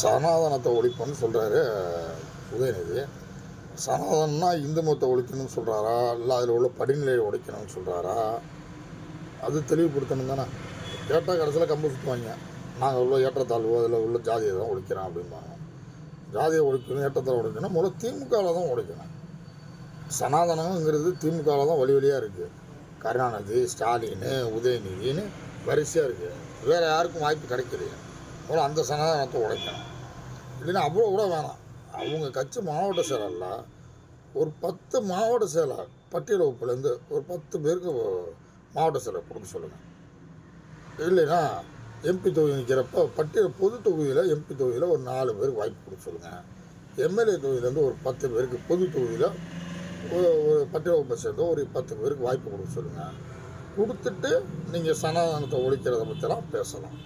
சனாதனத்தை ஒழிப்போன்னு சொல்கிறாரு உதயநிதி. சனாதனம்னா இந்து மதத்தை ஒழிக்கணும்னு சொல்கிறாரா, இல்லை அதில் உள்ள படிநிலையை உடைக்கணும்னு சொல்கிறாரா, அது தெளிவுபடுத்தணும் தானே. கேட்டால் கடைசியில் கம்பு சுற்றுவாங்க. நாங்கள் உள்ள ஏற்றத்தாழ்வோ அதில் உள்ள ஜாதியை தான் ஒழிக்கிறோம் அப்படிம்பாங்க. ஜாதியை ஒழிக்கணும், ஏற்றத்தாழ்வு ஒழிக்கணும், முதல்ல திமுகவில் தான் ஒழிக்கணும். சனாதனங்கிறது திமுகவில் தான் வழி வழியாக இருக்குது. கருணாநிதி, ஸ்டாலின், உதயநிதினு வரிசையாக இருக்குது. வேறு யாருக்கும் வாய்ப்பு கிடைக்கலையே. முதல்ல அந்த சனாதனத்தை உடைக்கணும். இல்லைன்னா அவ்வளோ கூட வேணாம். அவங்க கட்சி மாவட்ட செயலரில் ஒரு 10 மாவட்ட செயலர் பட்டியல் வகுப்புலேருந்து ஒரு 10 பேருக்கு மாவட்ட செயலர் கொடுக்க சொல்லுங்கள். இல்லைன்னா எம்பி தொகுதி நிற்கிறப்ப பட்டியல் பொது தொகுதியில் எம்பி தொகுதியில் ஒரு 4 பேருக்கு வாய்ப்பு கொடுக்க சொல்லுங்கள். எம்எல்ஏ தொகுதியிலேருந்து ஒரு 10 பேருக்கு பொது தொகுதியில் ஒரு பட்டியல் வகுப்பை சேர்ந்து ஒரு 10 பேருக்கு வாய்ப்பு கொடுக்க சொல்லுங்கள். கொடுத்துட்டு நீங்கள் சனாதனத்தை ஒழிக்கிறத பற்றிலாம் பேசலாம்.